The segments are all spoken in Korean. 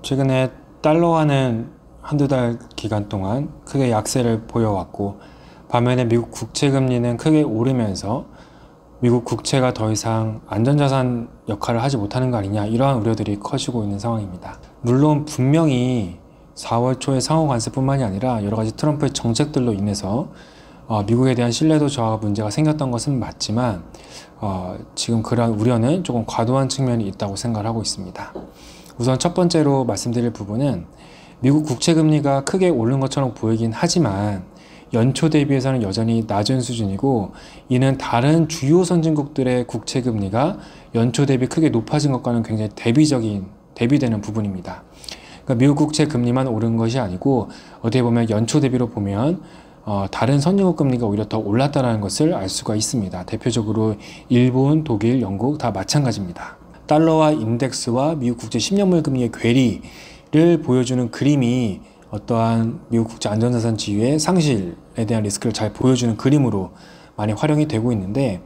최근에 달러화는 한두 달 기간 동안 크게 약세를 보여왔고, 반면에 미국 국채 금리는 크게 오르면서 미국 국채가 더 이상 안전자산 역할을 하지 못하는 거 아니냐, 이러한 우려들이 커지고 있는 상황입니다. 물론 분명히 4월 초에 상호 관세뿐만이 아니라 여러 가지 트럼프의 정책들로 인해서 미국에 대한 신뢰도 저하 문제가 생겼던 것은 맞지만 지금 그러한 우려는 조금 과도한 측면이 있다고 생각을 하고 있습니다. 우선 첫 번째로 말씀드릴 부분은 미국 국채 금리가 크게 오른 것처럼 보이긴 하지만 연초 대비해서는 여전히 낮은 수준이고, 이는 다른 주요 선진국들의 국채 금리가 연초 대비 크게 높아진 것과는 굉장히 대비되는 부분입니다. 그러니까 미국 국채 금리만 오른 것이 아니고 어떻게 보면 연초 대비로 보면 다른 선진국 금리가 오히려 더 올랐다는 것을 알 수가 있습니다. 대표적으로 일본, 독일, 영국 다 마찬가지입니다. 달러화 인덱스와 미국 국제 10년물 금리의 괴리를 보여주는 그림이 어떠한 미국 국제 안전자산 지위의 상실에 대한 리스크를 잘 보여주는 그림으로 많이 활용이 되고 있는데,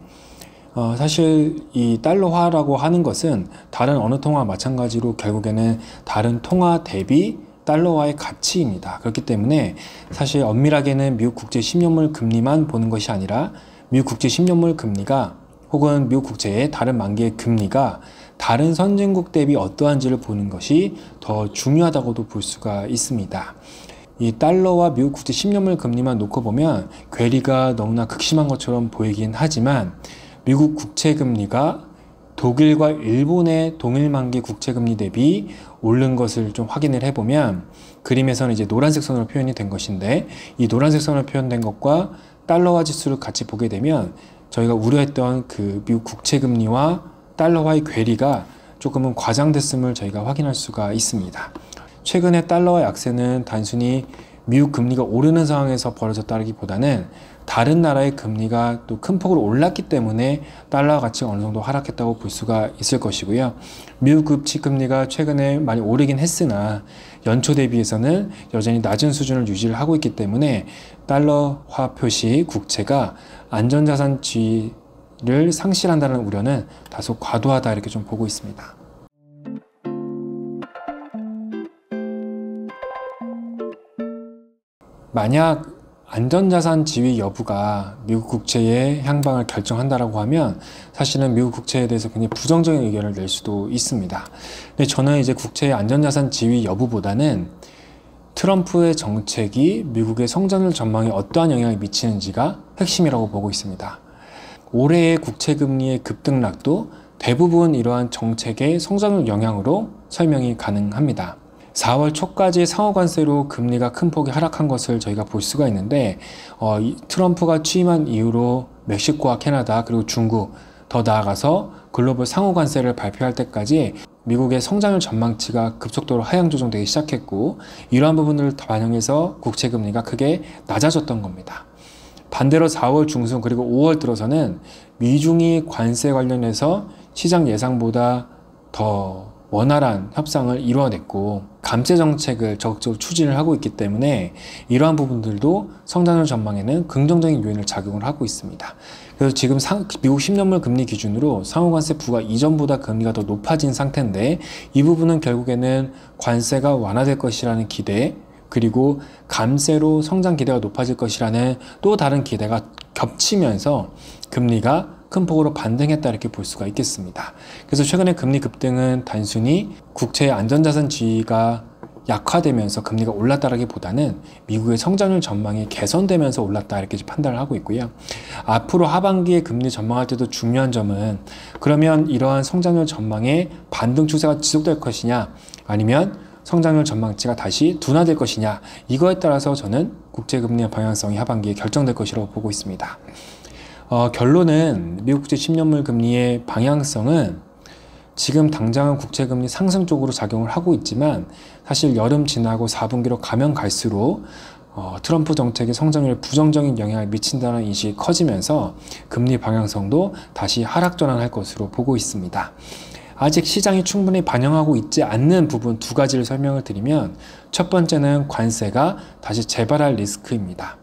사실 이 달러화라고 하는 것은 다른 어느 통화와 마찬가지로 결국에는 다른 통화 대비 달러화의 가치입니다. 그렇기 때문에 사실 엄밀하게는 미국 국제 10년물 금리만 보는 것이 아니라 미국 국제 10년물 금리가 혹은 미국 국채의 다른 만기의 금리가 다른 선진국 대비 어떠한지를 보는 것이 더 중요하다고도 볼 수가 있습니다. 이 달러와 미국 국채 10년물 금리만 놓고 보면 괴리가 너무나 극심한 것처럼 보이긴 하지만, 미국 국채 금리가 독일과 일본의 동일 만기 국채 금리 대비 오른 것을 좀 확인을 해보면, 그림에서는 이제 노란색 선으로 표현이 된 것인데, 이 노란색 선으로 표현된 것과 달러화 지수를 같이 보게 되면 저희가 우려했던 그 미국 국채 금리와 달러화의 괴리가 조금은 과장됐음을 저희가 확인할 수가 있습니다. 최근에 달러화 약세는 단순히 미국 금리가 오르는 상황에서 벌어졌다기보다는 다른 나라의 금리가 또 큰 폭으로 올랐기 때문에 달러 가치가 어느 정도 하락했다고 볼 수가 있을 것이고요. 미국 국채 금리가 최근에 많이 오르긴 했으나 연초 대비해서는 여전히 낮은 수준을 유지를 하고 있기 때문에 달러화 표시 국채가 안전자산 지위를 상실한다는 우려는 다소 과도하다, 이렇게 좀 보고 있습니다. 만약 안전자산 지위 여부가 미국 국채의 향방을 결정한다라고 하면 사실은 미국 국채에 대해서 굉장히 부정적인 의견을 낼 수도 있습니다. 근데 저는 이제 국채의 안전자산 지위 여부보다는 트럼프의 정책이 미국의 성장률 전망에 어떠한 영향을 미치는지가 핵심이라고 보고 있습니다. 올해의 국채금리의 급등락도 대부분 이러한 정책의 성장률 영향으로 설명이 가능합니다. 4월 초까지 상호관세로 금리가 큰 폭이 하락한 것을 저희가 볼 수가 있는데, 트럼프가 취임한 이후로 멕시코와 캐나다 그리고 중국, 더 나아가서 글로벌 상호관세를 발표할 때까지 미국의 성장률 전망치가 급속도로 하향 조정되기 시작했고, 이러한 부분을 반영해서 국채금리가 크게 낮아졌던 겁니다. 반대로 4월 중순 그리고 5월 들어서는 미중이 관세 관련해서 시장 예상보다 더 원활한 협상을 이루어냈고 감세 정책을 적극적으로 추진을 하고 있기 때문에 이러한 부분들도 성장률 전망에는 긍정적인 요인을 작용을 하고 있습니다. 그래서 지금 미국 10년물 금리 기준으로 상호관세 부과 이전보다 금리가 더 높아진 상태인데, 이 부분은 결국에는 관세가 완화될 것이라는 기대, 그리고 감세로 성장 기대가 높아질 것이라는 또 다른 기대가 겹치면서 금리가 큰 폭으로 반등했다, 이렇게 볼 수가 있겠습니다. 그래서 최근에 금리 급등은 단순히 국채의 안전자산 지위가 약화되면서 금리가 올랐다라기보다는 미국의 성장률 전망이 개선되면서 올랐다, 이렇게 판단을 하고 있고요. 앞으로 하반기에 금리 전망할 때도 중요한 점은, 그러면 이러한 성장률 전망의 반등 추세가 지속될 것이냐, 아니면 성장률 전망치가 다시 둔화될 것이냐, 이거에 따라서 저는 국제금리의 방향성이 하반기에 결정될 것이라고 보고 있습니다. 결론은 미국 국제 10년물 금리의 방향성은 지금 당장은 국채금리 상승 쪽으로 작용을 하고 있지만, 사실 여름 지나고 4분기로 가면 갈수록 트럼프 정책의 성장률에 부정적인 영향을 미친다는 인식이 커지면서 금리 방향성도 다시 하락 전환할 것으로 보고 있습니다. 아직 시장이 충분히 반영하고 있지 않는 부분 두 가지를 설명을 드리면, 첫 번째는 관세가 다시 재발할 리스크입니다.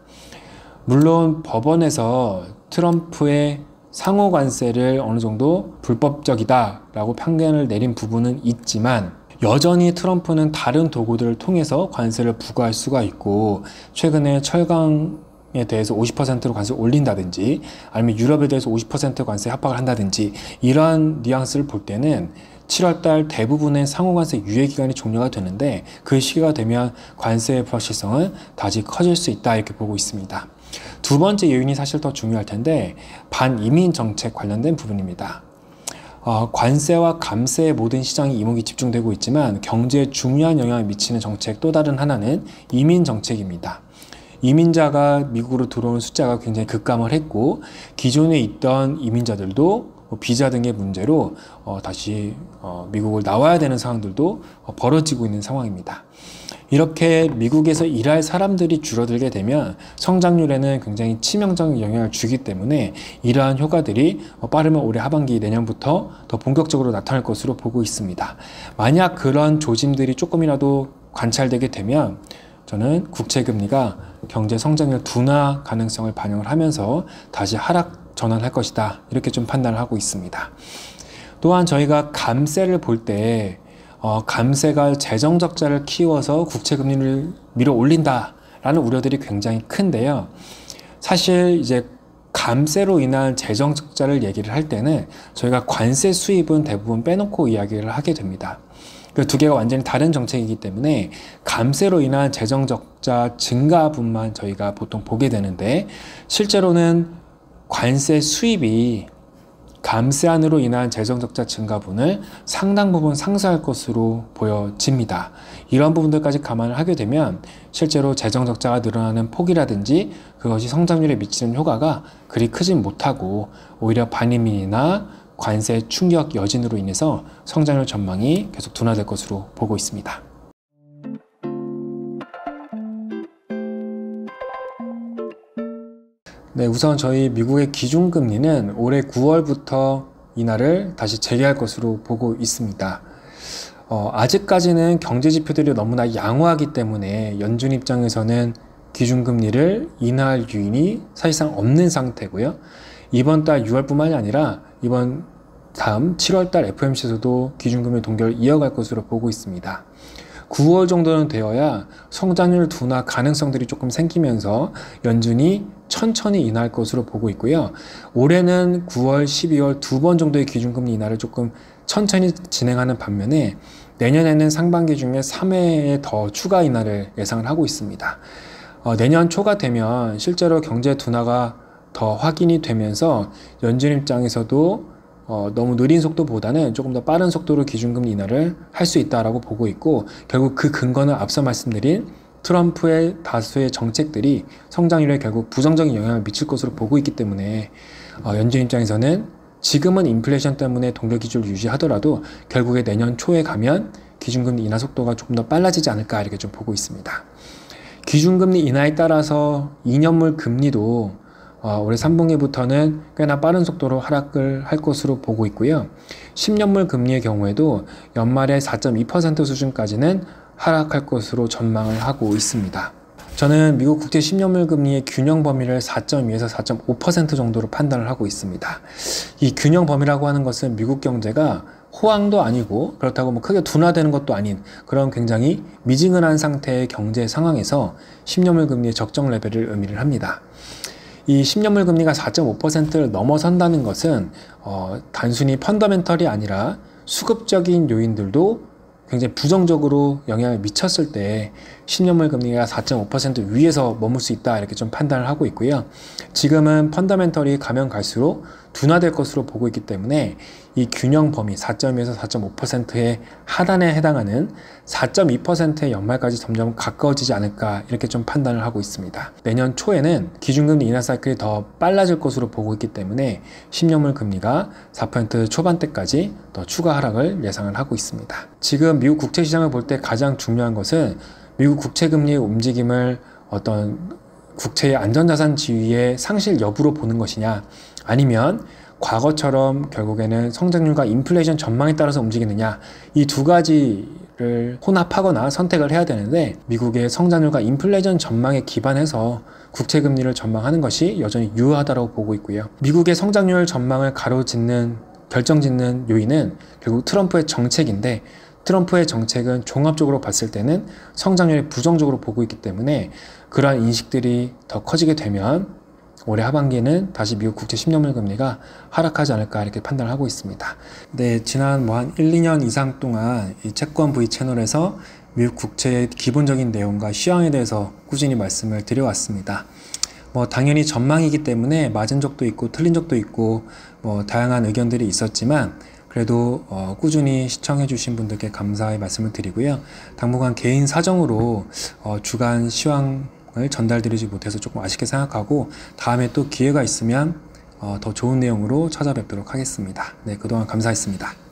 물론 법원에서 트럼프의 상호 관세를 어느 정도 불법적이다라고 판결을 내린 부분은 있지만, 여전히 트럼프는 다른 도구들을 통해서 관세를 부과할 수가 있고, 최근에 철강에 대해서 50%로 관세를 올린다든지, 아니면 유럽에 대해서 50% 관세 협박을 한다든지, 이러한 뉘앙스를 볼 때는 7월달 대부분의 상호관세 유예기간이 종료가 되는데, 그 시기가 되면 관세의 불확실성은 다시 커질 수 있다, 이렇게 보고 있습니다. 두 번째 요인이 사실 더 중요할 텐데, 반이민 정책 관련된 부분입니다. 관세와 감세의 모든 시장이 이목이 집중되고 있지만, 경제에 중요한 영향을 미치는 정책 또 다른 하나는 이민 정책입니다. 이민자가 미국으로 들어오는 숫자가 굉장히 급감을 했고, 기존에 있던 이민자들도 비자 등의 문제로 다시 미국을 나와야 되는 상황들도 벌어지고 있는 상황입니다. 이렇게 미국에서 일할 사람들이 줄어들게 되면 성장률에는 굉장히 치명적인 영향을 주기 때문에, 이러한 효과들이 빠르면 올해 하반기 내년부터 더 본격적으로 나타날 것으로 보고 있습니다. 만약 그런 조짐들이 조금이라도 관찰되게 되면 저는 국채금리가 경제 성장률 둔화 가능성을 반영을 하면서 다시 하락 전환할 것이다, 이렇게 좀 판단을 하고 있습니다. 또한 저희가 감세를 볼 때 감세가 재정 적자를 키워서 국채금리를 밀어 올린다라는 우려들이 굉장히 큰데요. 사실 이제 감세로 인한 재정 적자를 얘기를 할 때는 저희가 관세 수입은 대부분 빼놓고 이야기를 하게 됩니다. 그 두 개가 완전히 다른 정책이기 때문에 감세로 인한 재정 적자 증가분만 저희가 보통 보게 되는데, 실제로는 관세 수입이 감세안으로 인한 재정적자 증가분을 상당 부분 상쇄할 것으로 보여집니다. 이런 부분들까지 감안을 하게 되면 실제로 재정적자가 늘어나는 폭이라든지 그것이 성장률에 미치는 효과가 그리 크진 못하고, 오히려 반이민이나 관세 충격 여진으로 인해서 성장률 전망이 계속 둔화될 것으로 보고 있습니다. 네, 우선 저희 미국의 기준금리는 올해 9월부터 인하를 다시 재개할 것으로 보고 있습니다. 아직까지는 경제지표들이 너무나 양호하기 때문에 연준 입장에서는 기준금리를 인하할 요인이 사실상 없는 상태고요. 이번 달 6월뿐만이 아니라 이번 다음 7월달 FOMC에서도 기준금리 동결을 이어갈 것으로 보고 있습니다. 9월 정도는 되어야 성장률 둔화 가능성들이 조금 생기면서 연준이 천천히 인하할 것으로 보고 있고요. 올해는 9월, 12월 두 번 정도의 기준금리 인하를 조금 천천히 진행하는 반면에, 내년에는 상반기 중에 3회에 더 추가 인하를 예상을 하고 있습니다. 내년 초가 되면 실제로 경제 둔화가 더 확인이 되면서 연준 입장에서도 너무 느린 속도보다는 조금 더 빠른 속도로 기준금리 인하를 할 수 있다라고 보고 있고, 결국 그 근거는 앞서 말씀드린 트럼프의 다수의 정책들이 성장률에 결국 부정적인 영향을 미칠 것으로 보고 있기 때문에 연준 입장에서는 지금은 인플레이션 때문에 동결 기조를 유지하더라도 결국에 내년 초에 가면 기준금리 인하 속도가 조금 더 빨라지지 않을까, 이렇게 좀 보고 있습니다. 기준금리 인하에 따라서 2년물 금리도 올해 3분기부터는 꽤나 빠른 속도로 하락을 할 것으로 보고 있고요. 10년물 금리의 경우에도 연말에 4.2% 수준까지는 하락할 것으로 전망을 하고 있습니다. 저는 미국 국채 10년물 금리의 균형 범위를 4.2에서 4.5% 정도로 판단을 하고 있습니다. 이 균형 범위라고 하는 것은 미국 경제가 호황도 아니고 그렇다고 뭐 크게 둔화되는 것도 아닌 그런 굉장히 미지근한 상태의 경제 상황에서 10년물 금리의 적정 레벨을 의미를 합니다. 이 10년물 금리가 4.5%를 넘어선다는 것은 단순히 펀더멘털이 아니라 수급적인 요인들도 굉장히 부정적으로 영향을 미쳤을 때 10년물 금리가 4.5% 위에서 머물 수 있다, 이렇게 좀 판단을 하고 있고요. 지금은 펀더멘털이 가면 갈수록 둔화될 것으로 보고 있기 때문에 이 균형 범위 4.2에서 4.5%의 하단에 해당하는 4.2%의 연말까지 점점 가까워지지 않을까, 이렇게 좀 판단을 하고 있습니다. 내년 초에는 기준금리 인하 사이클이 더 빨라질 것으로 보고 있기 때문에 10년물 금리가 4% 초반대까지 더 추가 하락을 예상을 하고 있습니다. 지금 미국 국채 시장을 볼 때 가장 중요한 것은 미국 국채 금리의 움직임을 어떤 국채의 안전자산 지위의 상실 여부로 보는 것이냐, 아니면 과거처럼 결국에는 성장률과 인플레이션 전망에 따라서 움직이느냐, 이 두 가지를 혼합하거나 선택을 해야 되는데, 미국의 성장률과 인플레이션 전망에 기반해서 국채금리를 전망하는 것이 여전히 유효하다고 보고 있고요. 미국의 성장률 전망을 가로짓는 결정짓는 요인은 결국 트럼프의 정책인데, 트럼프의 정책은 종합적으로 봤을 때는 성장률이 부정적으로 보고 있기 때문에 그러한 인식들이 더 커지게 되면 올해 하반기에는 다시 미국 국채 10년물 금리가 하락하지 않을까 이렇게 판단을 하고 있습니다. 네, 지난 한 1, 2년 이상 동안 이 채권 V 채널에서 미국 국채의 기본적인 내용과 시황에 대해서 꾸준히 말씀을 드려왔습니다. 당연히 전망이기 때문에 맞은 적도 있고 틀린 적도 있고 다양한 의견들이 있었지만 그래도 꾸준히 시청해 주신 분들께 감사의 말씀을 드리고요. 당분간 개인 사정으로 주간 시황을 전달드리지 못해서 조금 아쉽게 생각하고 다음에 또 기회가 있으면 더 좋은 내용으로 찾아뵙도록 하겠습니다. 네, 그동안 감사했습니다.